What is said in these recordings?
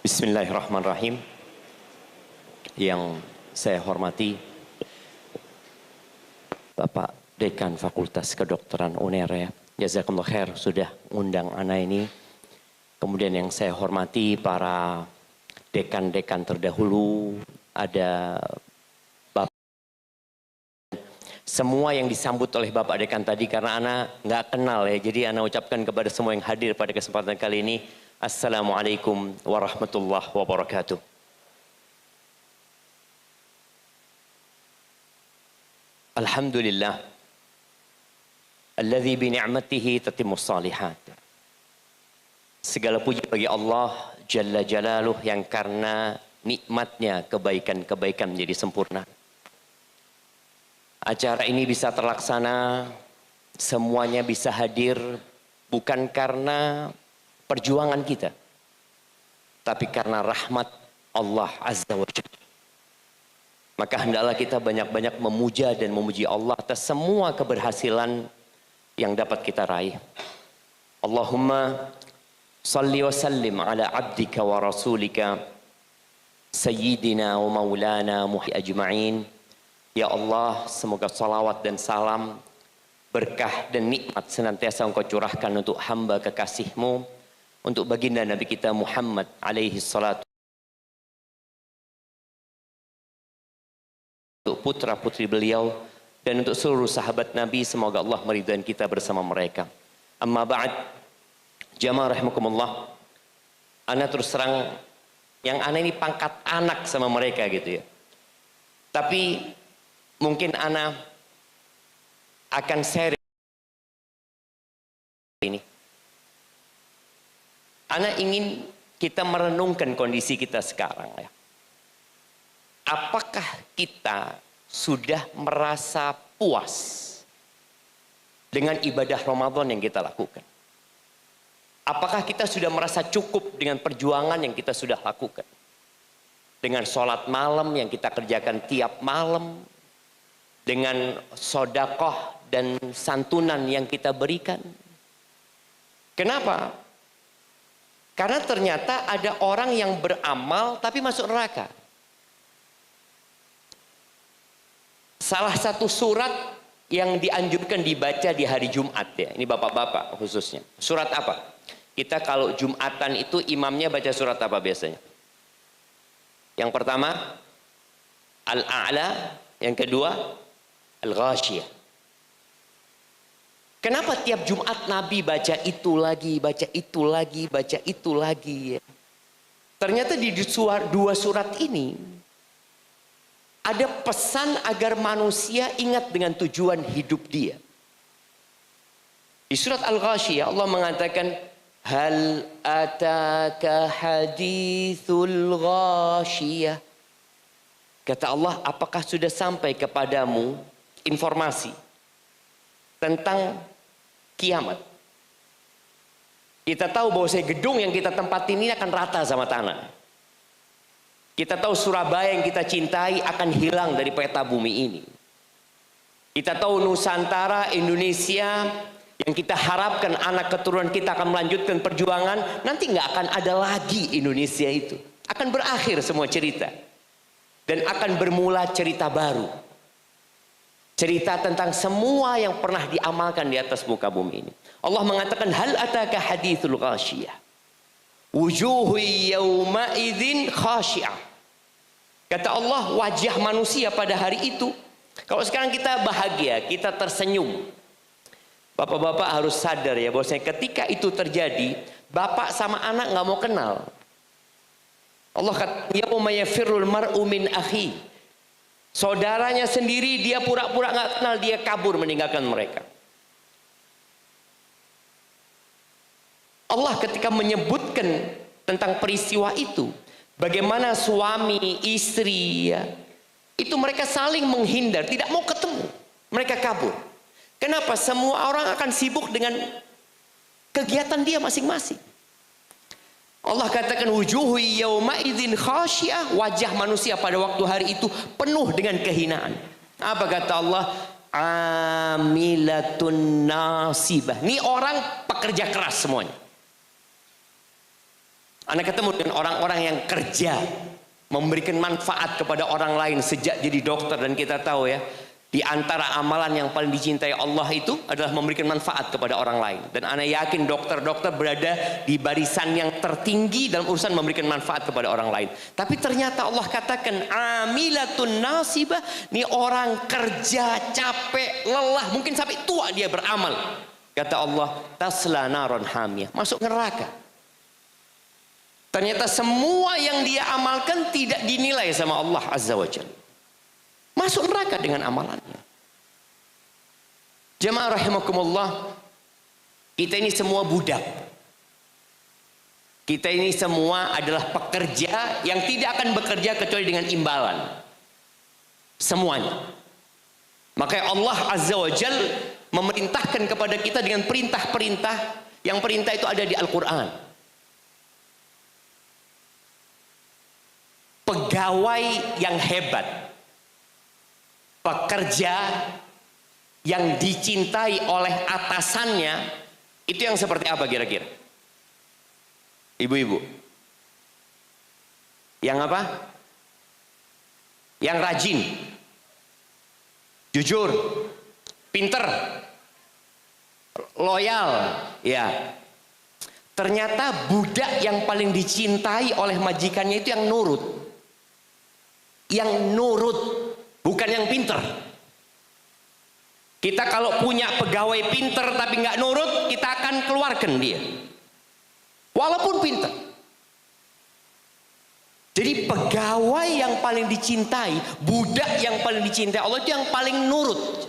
Bismillahirrahmanirrahim. Yang saya hormati Bapak Dekan Fakultas Kedokteran UNER, ya. Jazakumullah khair sudah undang ana ini. Kemudian yang saya hormati para dekan-dekan terdahulu, ada Bapak, semua yang disambut oleh Bapak Dekan tadi, karena ana nggak kenal ya. Jadi ana ucapkan kepada semua yang hadir pada kesempatan kali ini, Assalamualaikum warahmatullahi wabarakatuh. Alhamdulillah alladzi bi ni'matihi tatimmus shalihat. Segala puji bagi Allah Jalla Jalaluh yang karena nikmatnya kebaikan-kebaikan menjadi sempurna. Acara ini bisa terlaksana, semuanya bisa hadir bukan karena perjuangan kita, tapi karena rahmat Allah Azza wa Jalla. Maka hendaklah kita banyak-banyak memuja dan memuji Allah atas semua keberhasilan yang dapat kita raih. Allahumma salli wa sallim ala abdika wa rasulika sayyidina wa maulana muhi ajma'in. Ya Allah, semoga salawat dan salam, berkah dan nikmat senantiasa Engkau curahkan untuk hamba kekasih-Mu, untuk baginda Nabi kita Muhammad alaihi salatu, untuk putra-putri beliau, dan untuk seluruh sahabat Nabi. Semoga Allah meridhai kita bersama mereka. Amma ba'd, jamaah rahimakumullah. Ana terus terang, yang ana ini pangkat anak sama mereka gitu ya. Tapi mungkin ana akan share ini. Ana ingin kita merenungkan kondisi kita sekarang ya. Apakah kita sudah merasa puas dengan ibadah Ramadan yang kita lakukan? Apakah kita sudah merasa cukup dengan perjuangan yang kita sudah lakukan? Dengan sholat malam yang kita kerjakan tiap malam, dengan sodakoh dan santunan yang kita berikan. Kenapa? Karena ternyata ada orang yang beramal tapi masuk neraka. Salah satu surat yang dianjurkan dibaca di hari Jumat ya, ini bapak-bapak khususnya. Surat apa? Kita kalau Jumatan itu imamnya baca surat apa biasanya? Yang pertama Al-A'la, yang kedua Al-Ghashiyah. Kenapa tiap Jumat Nabi baca itu lagi, baca itu lagi, baca itu lagi ya? Ternyata di dua surat ini ada pesan agar manusia ingat dengan tujuan hidup dia. Di surat Al-Ghashiyah Allah mengatakan, hal ataka hadithul ghashiyah. Kata Allah, apakah sudah sampai kepadamu informasi tentang kiamat? Kita tahu bahwa gedung yang kita tempatin ini akan rata sama tanah. Kita tahu Surabaya yang kita cintai akan hilang dari peta bumi ini. Kita tahu Nusantara, Indonesia yang kita harapkan anak keturunan kita akan melanjutkan perjuangan, nanti nggak akan ada lagi Indonesia itu. Akan berakhir semua cerita. Dan akan bermula cerita baru. Cerita tentang semua yang pernah diamalkan di atas muka bumi ini. Allah mengatakan, hal ataka hadithul ghashiyah. Wujuhu yawma idzin khashi'ah. Kata Allah, wajah manusia pada hari itu. Kalau sekarang kita bahagia, kita tersenyum. Bapak-bapak harus sadar ya, bahwasanya ketika itu terjadi, bapak sama anak nggak mau kenal. Allah kata, yauma yafirrul mar'u min akhi. Saudaranya sendiri dia pura-pura nggak kenal, dia kabur meninggalkan mereka. Allah ketika menyebutkan tentang peristiwa itu, bagaimana suami, istri ya, itu mereka saling menghindar, tidak mau ketemu, mereka kabur. Kenapa? Semua orang akan sibuk dengan kegiatan dia masing-masing. Allah katakan, wujuhu yawma idzin khasyiah, wajah manusia pada waktu hari itu penuh dengan kehinaan. Apa kata Allah? Amilatun nasibah. Ini orang pekerja keras semuanya. Anda ketemu dengan orang-orang yang kerja, memberikan manfaat kepada orang lain sejak jadi dokter, dan kita tahu ya, di antara amalan yang paling dicintai Allah itu adalah memberikan manfaat kepada orang lain. Dan Anda yakin dokter-dokter berada di barisan yang tertinggi dalam urusan memberikan manfaat kepada orang lain. Tapi ternyata Allah katakan amilatun nasibah, ini orang kerja capek, lelah, mungkin sampai tua dia beramal. Kata Allah, tasla naron hamiyah, masuk neraka. Ternyata semua yang dia amalkan tidak dinilai sama Allah Azza wa Jalla. Masuk neraka dengan amalannya. Jemaah rahimakumullah, kita ini semua budak. Kita ini semua adalah pekerja yang tidak akan bekerja kecuali dengan imbalan. Semuanya. Maka Allah Azza wa Jal memerintahkan kepada kita dengan perintah-perintah, yang perintah itu ada di Al-Quran. Pegawai yang hebat, pekerja yang dicintai oleh atasannya, itu yang seperti apa kira-kira? Ibu-ibu, yang apa? Yang rajin, jujur, pinter, loyal, ya. Ternyata budak yang paling dicintai oleh majikannya itu yang nurut. Yang nurut, bukan yang pinter. Kita kalau punya pegawai pinter tapi nggak nurut, kita akan keluarkan dia, walaupun pinter. Jadi pegawai yang paling dicintai, budak yang paling dicintai Allah itu yang paling nurut.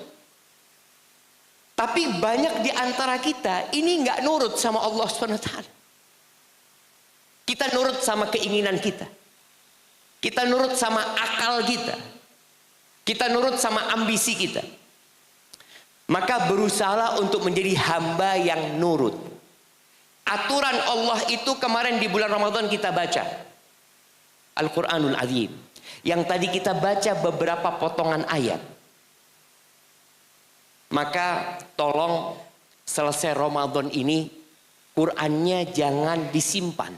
Tapi banyak di antara kita ini nggak nurut sama Allah SWT. Kita nurut sama keinginan kita, kita nurut sama akal kita, kita nurut sama ambisi kita. Maka berusahalah untuk menjadi hamba yang nurut. Aturan Allah itu kemarin di bulan Ramadan kita baca Al-Quranul Azim, yang tadi kita baca beberapa potongan ayat. Maka tolong selesai Ramadan ini Qurannya jangan disimpan.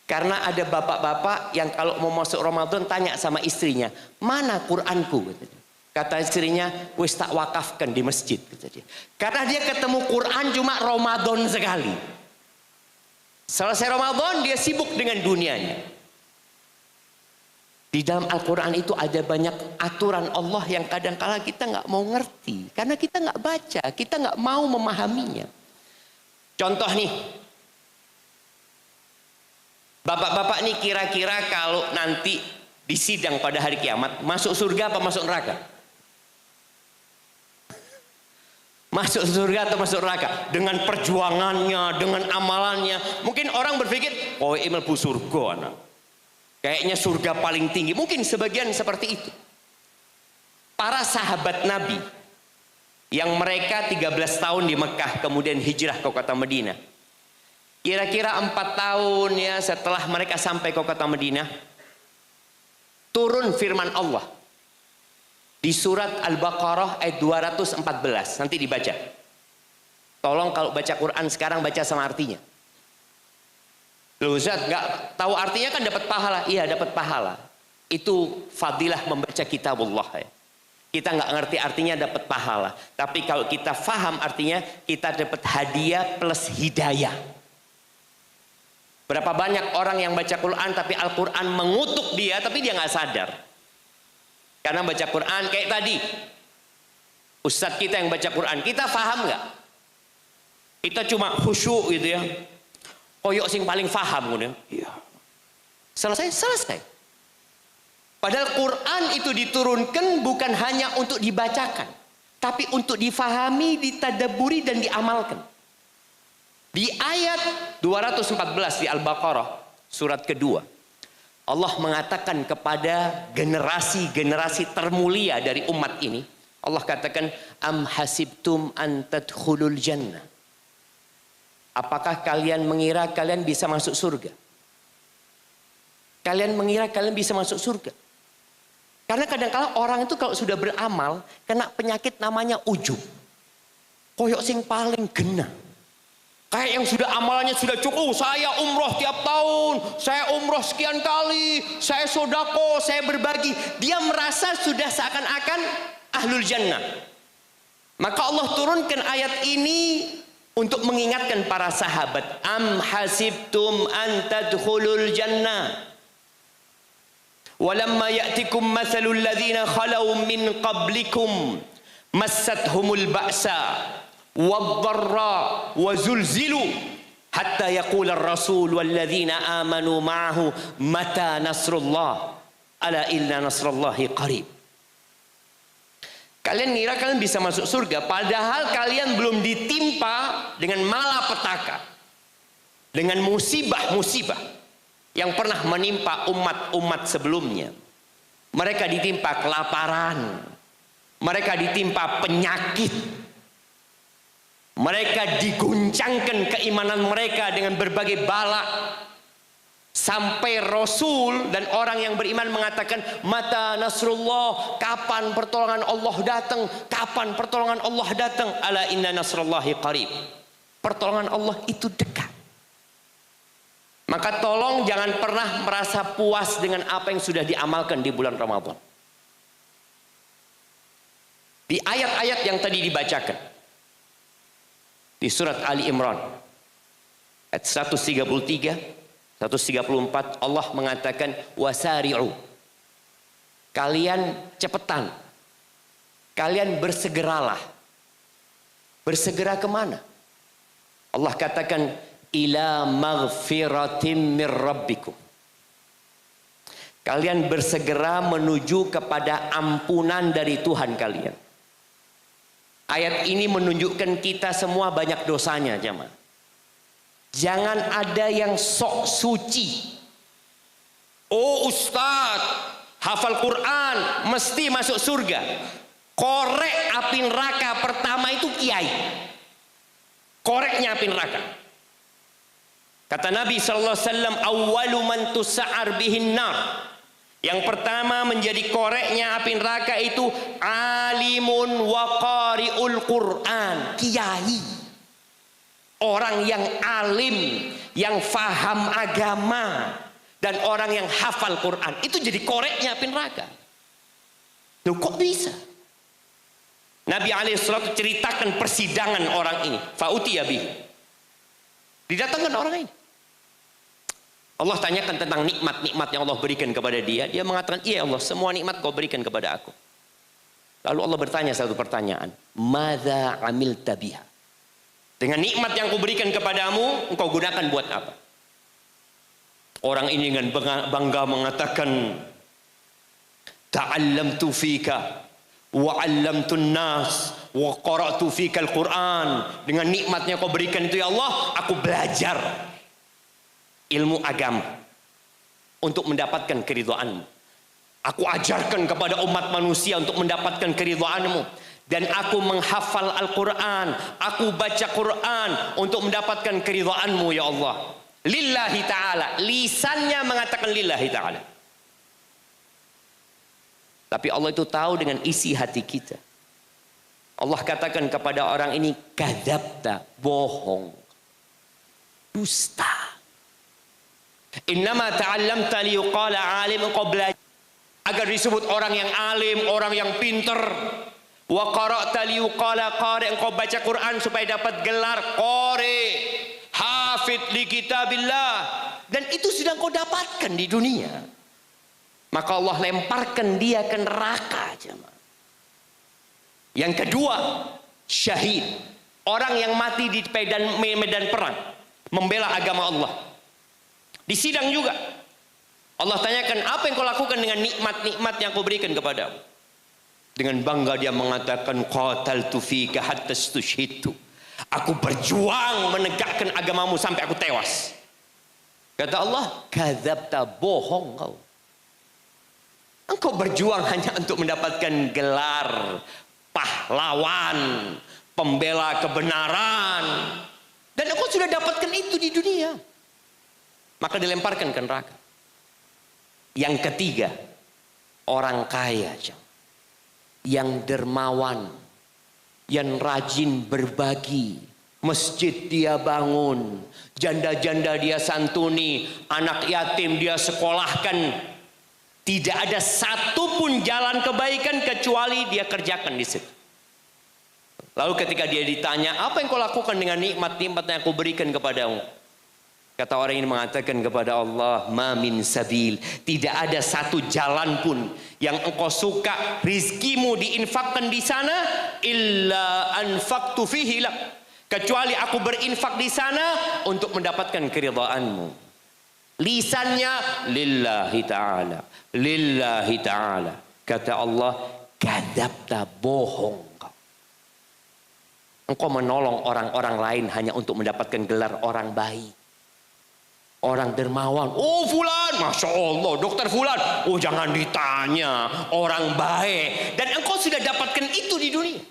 Karena ada bapak-bapak yang kalau mau masuk Ramadan tanya sama istrinya, mana Quranku? Kata istrinya, wis tak wakafkan di masjid. Kata dia. Karena dia ketemu Quran cuma Ramadan sekali. Selesai Ramadan dia sibuk dengan dunianya. Di dalam Al-Quran itu ada banyak aturan Allah yang kadang-kala kita nggak mau ngerti. Karena kita nggak baca, kita nggak mau memahaminya. Contoh nih, bapak-bapak nih kira-kira kalau nanti di sidang pada hari kiamat, masuk surga apa masuk neraka? Masuk surga atau masuk neraka? Dengan perjuangannya, dengan amalannya. Mungkin orang berpikir, oh ini mlebu surga anak. Kayaknya surga paling tinggi. Mungkin sebagian seperti itu. Para sahabat Nabi yang mereka 13 tahun di Mekah kemudian hijrah ke kota Madinah. Kira-kira 4 tahun ya setelah mereka sampai ke kota Madinah, turun firman Allah di surat Al-Baqarah ayat 214. Nanti dibaca. Tolong kalau baca Quran sekarang baca sama artinya. Loh Ustaz, nggak tahu artinya kan dapat pahala. Iya dapat pahala. Itu fadilah membaca kitabullah ya. Kita nggak ngerti artinya dapat pahala. Tapi kalau kita faham artinya kita dapat hadiah plus hidayah. Berapa banyak orang yang baca Quran tapi Al-Quran mengutuk dia tapi dia nggak sadar. Karena baca Quran kayak tadi. Ustadz kita yang baca Quran, kita faham nggak? Kita cuma khusyuk gitu ya. Koyok sing paling faham gitu. Iya. Selesai. Padahal Quran itu diturunkan bukan hanya untuk dibacakan, tapi untuk difahami, ditadaburi dan diamalkan. Di ayat 214 di Al-Baqarah surat kedua, Allah mengatakan kepada generasi-generasi termulia dari umat ini, Allah katakan, am hasibtum an tadkhulul jannah. Apakah kalian mengira kalian bisa masuk surga? Kalian mengira kalian bisa masuk surga? Karena kadang-kala orang itu kalau sudah beramal kena penyakit namanya ujub. Koyok sing paling genah. Kayak yang sudah amalannya sudah cukup. Saya umroh tiap tahun, saya umroh sekian kali, saya sodako, saya berbagi. Dia merasa sudah seakan-akan ahlul jannah. Maka Allah turunkan ayat ini untuk mengingatkan para sahabat. Am hasibtum an tadkhulul jannah walamma ya'tikum mathalul ladzina khalau min qablikum massathumul ba'sa wadh-dharra wa zulzilu hatta yaqula ar-rasul walladzina amanu ma'ahu mata nasrullah ala inna nasrallahi qarib. Kalian ngira kalian bisa masuk surga padahal kalian belum ditimpa dengan malapetaka, dengan musibah-musibah yang pernah menimpa umat-umat sebelumnya. Mereka ditimpa kelaparan, mereka ditimpa penyakit, mereka diguncangkan keimanan mereka dengan berbagai bala. Sampai Rasul dan orang yang beriman mengatakan, mata nasrullah, kapan pertolongan Allah datang, kapan pertolongan Allah datang. Ala inna nasrullahi qarib. Pertolongan Allah itu dekat. Maka tolong jangan pernah merasa puas dengan apa yang sudah diamalkan di bulan Ramadan. Di ayat-ayat yang tadi dibacakan di surat Ali Imran ayat 133 134 Allah mengatakan wasari'u, kalian cepetan, kalian bersegeralah. Bersegera kemana? Allah katakan ila maghfiratim mir rabbikum, kalian bersegera menuju kepada ampunan dari Tuhan kalian. Ayat ini menunjukkan kita semua banyak dosanya, jemaah. Jangan ada yang sok suci. Oh Ustadz, hafal Quran, mesti masuk surga. Korek api neraka pertama itu kiai. Koreknya api neraka. Kata Nabi SAW, awwalu man tusa'ar bihin nar. Yang pertama menjadi koreknya api neraka itu alimun wa qari'ul Quran, kiai. Orang yang alim, yang faham agama, dan orang yang hafal Quran. Itu jadi koreknya api neraka. Loh kok bisa? Nabi alaihissalatu ceritakan persidangan orang ini. Fa'utiya bihi. Didatangkan orang ini. Allah tanyakan tentang nikmat-nikmat yang Allah berikan kepada dia. Dia mengatakan, iya Allah, semua nikmat kau berikan kepada aku. Lalu Allah bertanya satu pertanyaan. Madza amilta biha? Dengan nikmat yang kuberikan kepadamu, engkau gunakan buat apa? Orang ini dengan bangga mengatakan, ta'allamtu fika wa 'allamtun nas wa qara'tu fika al-Quran. Dengan nikmatnya kau berikan itu ya Allah, aku belajar ilmu agama untuk mendapatkan keridhaanmu. Aku ajarkan kepada umat manusia untuk mendapatkan keridhaanmu. Dan aku menghafal Al-Quran, aku baca Quran untuk mendapatkan keridhaanmu ya Allah. Lillahi ta'ala. Lisannya mengatakan lillahi ta'ala. Tapi Allah itu tahu dengan isi hati kita. Allah katakan kepada orang ini, kadzabta, bohong, dusta. Innama ta'allamta liyuqala alim, engkau belajar agar disebut orang yang alim, orang yang pinter. Wa qara'ta liyuqala qari, engkau baca Quran supaya dapat gelar qari, hafid li kitabillah, dan itu sudah engkau dapatkan di dunia. Maka Allah lemparkan dia ke neraka, jemaah. Yang kedua, syahid, orang yang mati di medan perang membela agama Allah. Di sidang juga Allah tanyakan, apa yang kau lakukan dengan nikmat-nikmat yang kau berikan kepadamu? Dengan bangga dia mengatakan, qataltu fika hatta stushhidtu. Aku berjuang menegakkan agamamu sampai aku tewas. Kata Allah, kadzabta, bohong kau. Engkau berjuang hanya untuk mendapatkan gelar pahlawan, pembela kebenaran, dan engkau sudah dapatkan itu di dunia. Maka dilemparkan ke neraka. Yang ketiga, orang kaya, yang dermawan, yang rajin berbagi, Masjid dia bangun, janda-janda dia santuni, anak yatim dia sekolahkan. Tidak ada satupun jalan kebaikan kecuali dia kerjakan di situ. Lalu ketika dia ditanya, apa yang kau lakukan dengan nikmat-nikmat yang aku berikan kepadamu? Kata orang ini mengatakan kepada Allah, ma min sabil, tidak ada satu jalan pun yang engkau suka rizkimu diinfakkan di sana, illa anfaqtu fihi lak, kecuali aku berinfak di sana untuk mendapatkan keridhaanmu. Lisannya lillahi ta'ala, lillahi ta'ala. Kata Allah, kadzabta, bohong kau. Engkau menolong orang-orang lain hanya untuk mendapatkan gelar orang baik, orang dermawan. Oh fulan, Masya Allah, dokter fulan. Oh jangan ditanya, orang baik. Dan engkau sudah dapatkan itu di dunia.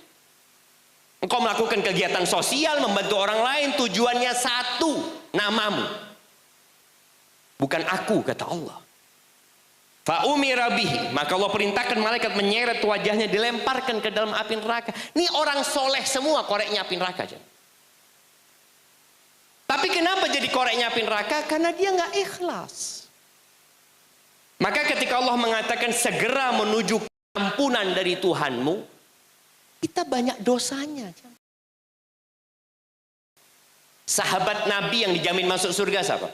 Engkau melakukan kegiatan sosial, membantu orang lain, tujuannya satu, namamu. Bukan aku, kata Allah. Fa'umira bihi, maka Allah perintahkan malaikat menyeret wajahnya, dilemparkan ke dalam api neraka. Ini orang soleh semua koreknya api neraka. Tapi kenapa jadi koreknya api neraka? Karena dia nggak ikhlas. Maka ketika Allah mengatakan segera menuju ampunan dari Tuhanmu, kita banyak dosanya. Sahabat Nabi yang dijamin masuk surga siapa?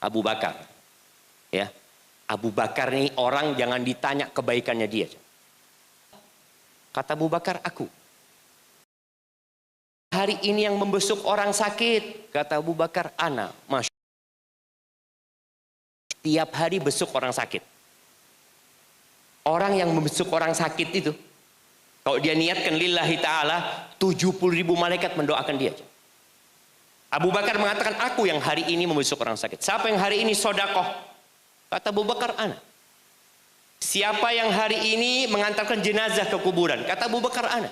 Abu Bakar. Ya, Abu Bakar ini orang jangan ditanya kebaikannya dia. Kata Abu Bakar, aku. Hari ini yang membesuk orang sakit, kata Abu Bakar, ana. Masya. Tiap hari besuk orang sakit. Orang yang membesuk orang sakit itu, kalau dia niatkan lillahi ta'ala, 70.000 malaikat mendoakan dia. Abu Bakar mengatakan, aku yang hari ini membesuk orang sakit. Siapa yang hari ini sodakoh? Kata Abu Bakar, ana. Siapa yang hari ini mengantarkan jenazah ke kuburan? Kata Abu Bakar, ana.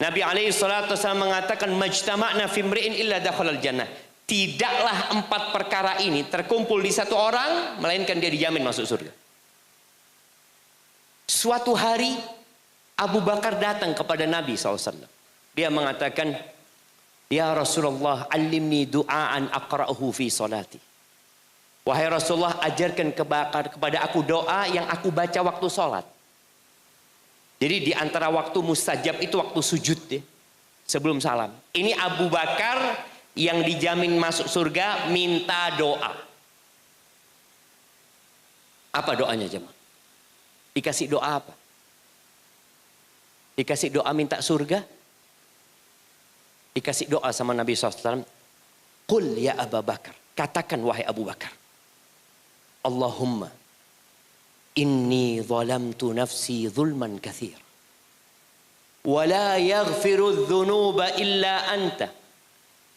Nabi SAW mengatakan, majtama'na fimri'in illa dakhalal jannah. Tidaklah 4 perkara ini terkumpul di satu orang, melainkan dia dijamin masuk surga. Suatu hari, Abu Bakar datang kepada Nabi SAW. Dia mengatakan, ya Rasulullah, alimni du'aan aqra'uhu fi salati. Wahai Rasulullah, ajarkan kepada aku doa yang aku baca waktu sholat. Jadi di antara waktu mustajab itu waktu sujud ya, sebelum salam. Ini Abu Bakar yang dijamin masuk surga minta doa. Apa doanya jemaah? Dikasih doa apa? Dikasih doa minta surga? Dikasih doa sama Nabi SAW. Qul ya Abu Bakar. Katakan wahai Abu Bakar. Allahumma inni zalamtu nafsi zulman kathir. Wa la yaghfiru dhunuba illa anta.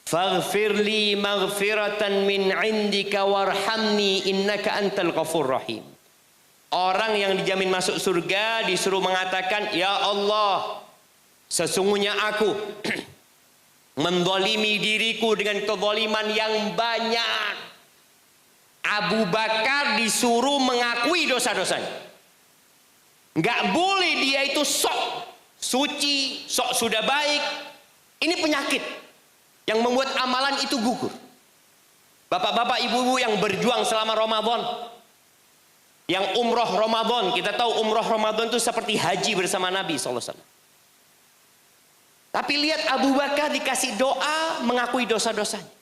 Faghfir li maghfiratan min indika warhamni innaka antal ghafur rahim. Orang yang dijamin masuk surga disuruh mengatakan, ya Allah, sesungguhnya aku menzalimi diriku dengan kezaliman yang banyak. Abu Bakar disuruh mengakui dosa-dosanya. Nggak boleh dia itu sok suci, sok sudah baik. Ini penyakit yang membuat amalan itu gugur. Bapak-bapak, ibu-ibu yang berjuang selama Ramadan, yang umroh Ramadan, kita tahu umroh Ramadan itu seperti haji bersama Nabi SAW. Tapi lihat Abu Bakar dikasih doa mengakui dosa-dosanya.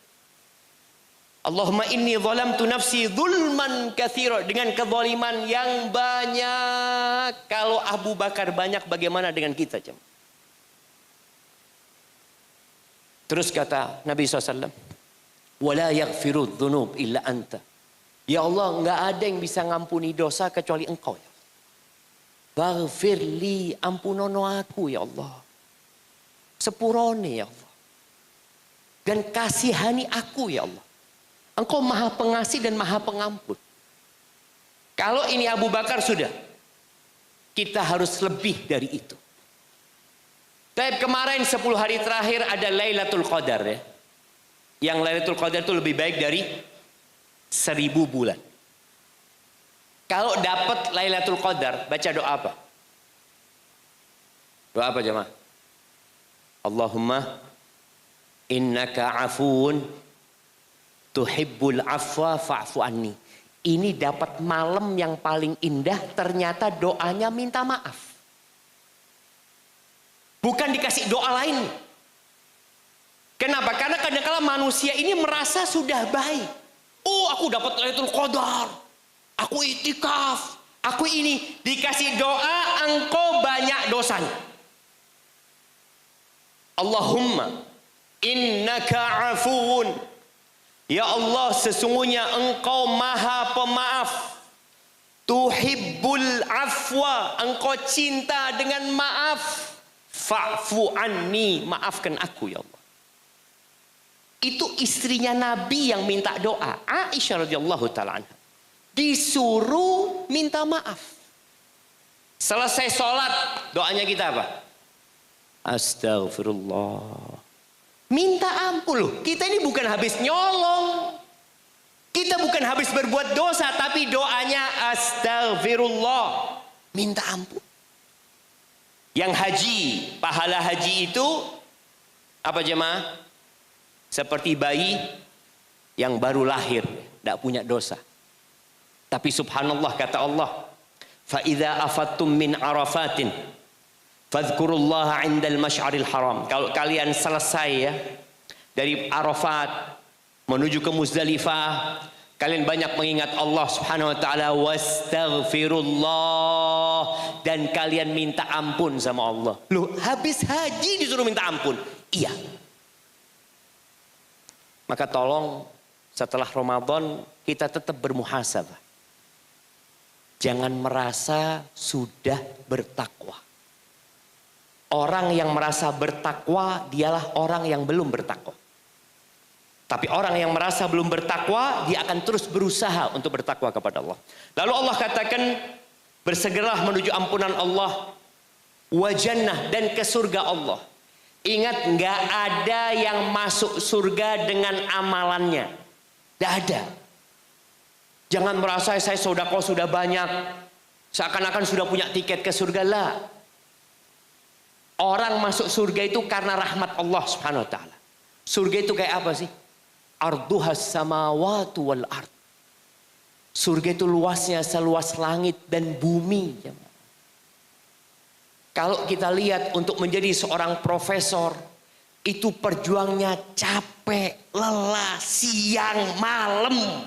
Allahumma inni zalamtu nafsi zulman katsira, dengan kezaliman yang banyak. Kalau Abu Bakar banyak, bagaimana dengan kita, jemaah? Terus kata Nabi SAW, wala yaghfiru dzunub illa anta. Ya Allah, enggak ada yang bisa ngampuni dosa kecuali Engkau ya. Baghfirli, ampunono aku ya Allah. Sepurone ya Allah. Dan kasihani aku ya Allah. Engkau maha pengasih dan maha pengampun. Kalau ini Abu Bakar sudah, kita harus lebih dari itu. Tapi kemarin 10 hari terakhir ada Lailatul Qadar ya. Yang Lailatul Qadar itu lebih baik dari 1000 bulan. Kalau dapat Lailatul Qadar, baca doa apa? Doa apa jemaah? Allahumma innaka afuun tuhibbul afwa fa'fu anni. Ini dapat malam yang paling indah, ternyata doanya minta maaf. Bukan dikasih doa lain. Kenapa? Karena kadang-kala manusia ini merasa sudah baik. Oh, aku dapat Lailatul Qadar. Aku itikaf. Aku ini. Dikasih doa, engkau banyak dosanya. Allahumma innaka afuun. Ya Allah, sesungguhnya engkau maha pemaaf. Tuhibbul afwa. Engkau cinta dengan maaf. Fa'fu anni. Maafkan aku ya Allah. Itu istrinya Nabi yang minta doa. Aisyah radhiyallahu ta'ala anha. Disuruh minta maaf. Selesai sholat, doanya kita apa? Astaghfirullah. Minta ampun loh. Kita ini bukan habis nyolong. Kita bukan habis berbuat dosa. Tapi doanya astaghfirullah. Minta ampun. Yang haji, pahala haji itu apa jemaah? Seperti bayi yang baru lahir. Tidak punya dosa. Tapi subhanallah kata Allah. فَإِذَا أَفَدْتُم مِّنْ عَرَفَاتٍ فَاذْكُرُوا indal masy'aril haram. Kalau kalian selesai ya dari Arafat menuju ke Muzdalifah, kalian banyak mengingat Allah Subhanahu wa taala, wastaghfirullah, dan kalian minta ampun sama Allah. Loh, habis haji disuruh minta ampun. Iya. Maka tolong setelah Ramadan kita tetap bermuhasabah. Jangan merasa sudah bertakwa. Orang yang merasa bertakwa dialah orang yang belum bertakwa. Tapi orang yang merasa belum bertakwa, dia akan terus berusaha untuk bertakwa kepada Allah. Lalu Allah katakan, bersegeralah menuju ampunan Allah, wa jannah, dan ke surga Allah. Ingat, nggak ada yang masuk surga dengan amalannya. Nggak ada. Jangan merasa saya sedekah sudah banyak, seakan-akan sudah punya tiket ke surga. Lah. Orang masuk surga itu karena rahmat Allah Subhanahu wa taala. Surga itu kayak apa sih? Arduhas samawatu wal ard. Surga itu luasnya seluas langit dan bumi. Kalau kita lihat untuk menjadi seorang profesor, itu perjuangnya capek, lelah, siang, malam.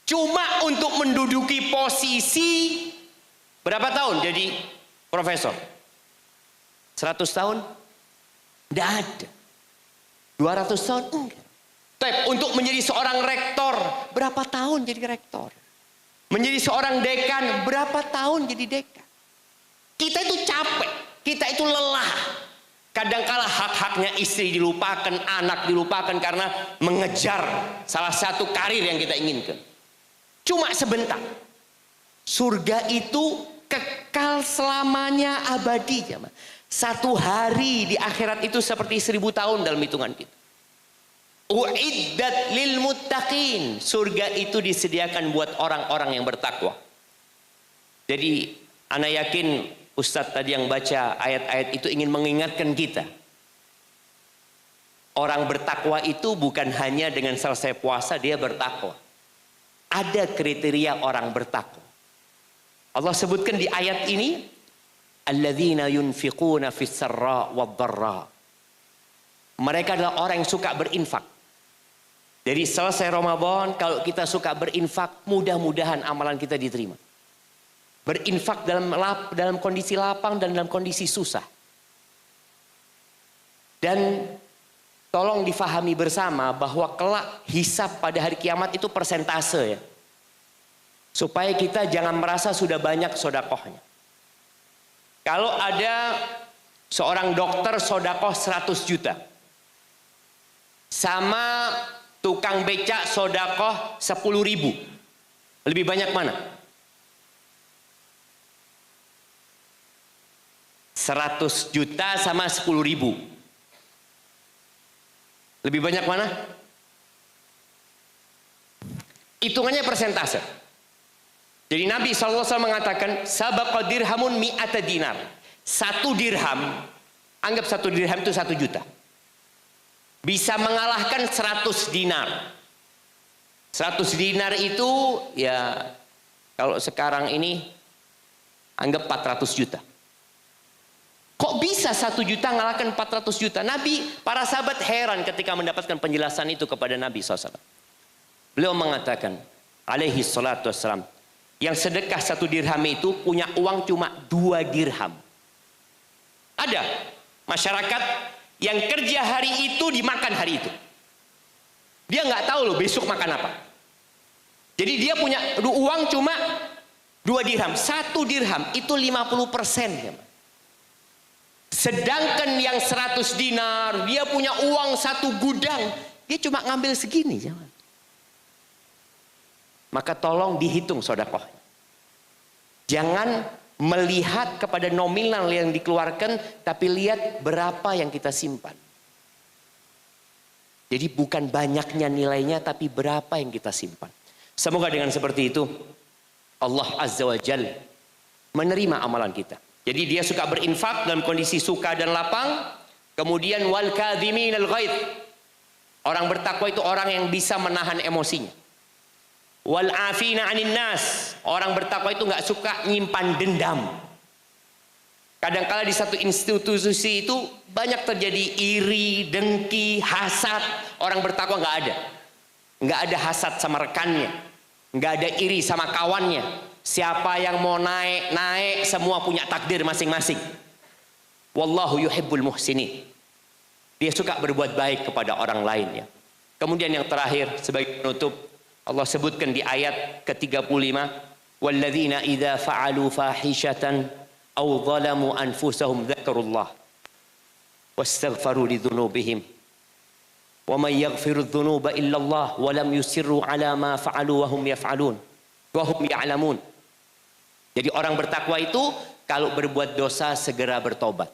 Cuma untuk menduduki posisi berapa tahun jadi profesor? 100 tahun? Tidak ada. 200 tahun? Enggak. Tapi untuk menjadi seorang rektor, berapa tahun jadi rektor? Menjadi seorang dekan, berapa tahun jadi dekan? Kita itu capek, kita itu lelah. Kadangkala hak-haknya istri dilupakan, anak dilupakan karena mengejar salah satu karir yang kita inginkan. Cuma sebentar. Surga itu kekal selamanya, abadi. Satu hari di akhirat itu seperti 1000 tahun dalam hitungan kita. Uiddat lil muttaqin. Surga itu disediakan buat orang-orang yang bertakwa. Jadi ana yakin Ustadz tadi yang baca ayat-ayat itu ingin mengingatkan kita. Orang bertakwa itu bukan hanya dengan selesai puasa dia bertakwa. Ada kriteria orang bertakwa. Allah sebutkan di ayat ini, alladzina yunfiquna fis sarra wad dharra. Mereka adalah orang yang suka berinfak. Jadi selesai Ramadan, kalau kita suka berinfak, mudah-mudahan amalan kita diterima. Berinfak dalam kondisi lapang dan dalam kondisi susah. Dan tolong difahami bersama bahwa kelak hisab pada hari kiamat itu persentase ya. Supaya kita jangan merasa sudah banyak sodakohnya. Kalau ada seorang dokter sodakoh 100 juta. Sama tukang becak sodakoh 10.000. Lebih banyak mana? 100 juta sama 10.000. Lebih banyak mana? Hitungannya persentase. Jadi Nabi SAW mengatakan, sabaqa dirhamun mi'ata dinar. 1 dirham Anggap 1 dirham itu 1 juta. Bisa mengalahkan 100 dinar. 100 dinar itu ya kalau sekarang ini anggap 400 juta. Kok bisa 1 juta mengalahkan 400 juta? Para sahabat heran ketika mendapatkan penjelasan itu kepada Nabi SAW. Beliau mengatakan, alaihi salatu wassalam, yang sedekah 1 dirham itu punya uang cuma 2 dirham. Ada masyarakat yang kerja hari itu dimakan hari itu. Dia nggak tahu loh besok makan apa. Jadi dia punya uang cuma 2 dirham. 1 dirham itu 50%. Sedangkan yang 100 dinar, dia punya uang 1 gudang. Dia cuma ngambil segini. Maka tolong dihitung sedekah. Jangan melihat kepada nominal yang dikeluarkan, tapi lihat berapa yang kita simpan. Jadi bukan banyaknya nilainya, tapi berapa yang kita simpan. Semoga dengan seperti itu, Allah Azza wa Jalla menerima amalan kita. Jadi dia suka berinfak dalam kondisi suka dan lapang. Kemudian wal kadhimin al ghaidh. Orang bertakwa itu orang yang bisa menahan emosinya. Wal afina 'anil nas. Orang bertakwa itu nggak suka nyimpan dendam. Kadang-kala di satu institusi itu banyak terjadi iri, dengki, hasad. Orang bertakwa nggak ada. Nggak ada hasad sama rekannya. Nggak ada iri sama kawannya. Siapa yang mau naik, semua punya takdir masing-masing. Wallahu yuhibbul muhsinin. Dia suka berbuat baik kepada orang lain ya. Kemudian yang terakhir sebagai penutup, Allah sebutkan di ayat ke-35, walladzina idza fa'alu fahishatan aw zalamu anfusahum dzakarullah wastaghfaru lidzunubihim wa may yaghfiru dzunuba illallah wa lam yusirru ala ma fa'alu wa hum yaf'alun wa hum ya'lamun. Jadi orang bertakwa itu kalau berbuat dosa segera bertobat.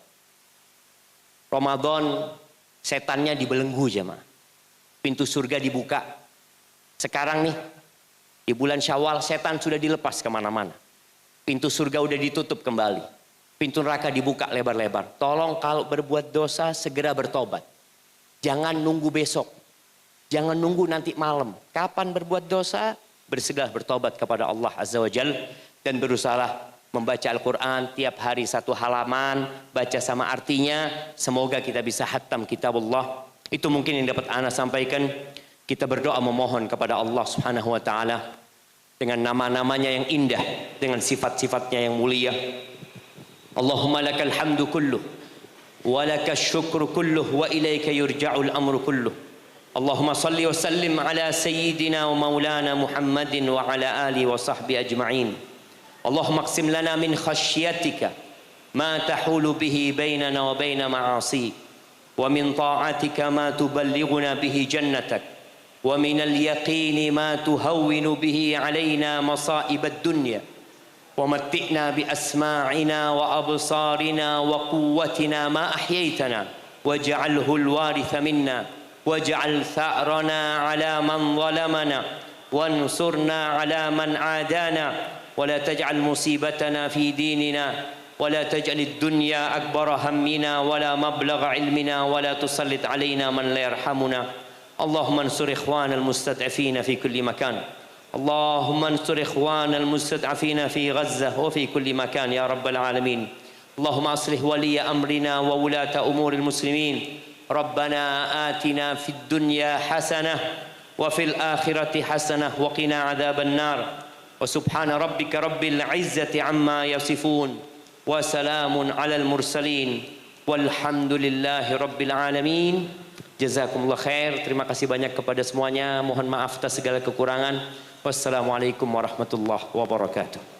Ramadan setannya dibelenggu jemaah. Pintu surga dibuka. Sekarang nih di bulan Syawal setan sudah dilepas kemana-mana. Pintu surga udah ditutup kembali. Pintu neraka dibuka lebar-lebar. Tolong kalau berbuat dosa segera bertobat. Jangan nunggu besok. Jangan nunggu nanti malam. Kapan berbuat dosa? Bersegera bertobat kepada Allah Azza wa Jalla. Dan berusaha membaca Al-Quran tiap hari 1 halaman, baca sama artinya. Semoga kita bisa khatam kitabullah. Itu mungkin yang dapat ana sampaikan. Kita berdoa memohon kepada Allah Subhanahu wa taala dengan nama-namanya yang indah, dengan sifat-sifatnya yang mulia. Allahumma lakal hamdu kulluh wa lakash syukru kulluh wa ilaika yurja'ul amru kulluh. Allahumma salli wa sallim ala sayyidina wa maulana Muhammadin wa ala alihi wa sahbihi ajma'in. Allahumma aqsim lana min khasyatika ma tahulu bihi bainana wa baina ma'asi wa min ta'atika ma tuballighuna bihi jannatak wa min al-yaqini ma tuhawwinu bihi alaina masa'ib ad-dunya wa matti'na bi asma'ina wa absarina wa quwwatina ma ahyaytana waj'alhu al-waritha minna waj'al tha'rana ala man zalamana wansurna ala man 'adana ولا تجعل مصيبتنا في ديننا ولا تجعل الدنيا أكبر همنا ولا مبلغ علمنا ولا تسلط علينا من لا يرحمنا. اللهم انصر إخوان المستضعفين في كل مكان. اللهم انصر إخوان المستضعفين في غزة وفي كل مكان يا رب العالمين. اللهم أصلح ولي أمرنا وولاة أمور المسلمين. ربنا آتنا في الدنيا حسنة وفي الآخرة حسنة وقنا عذاب النار. وسبحان ربك رب العزة عما يصفون وسلام على المرسلين والحمد لله رب العالمين. Jazakumullah khair. Terima kasih banyak kepada semuanya. Mohon maaf atas segala kekurangan. Wassalamualaikum warahmatullahi wabarakatuh.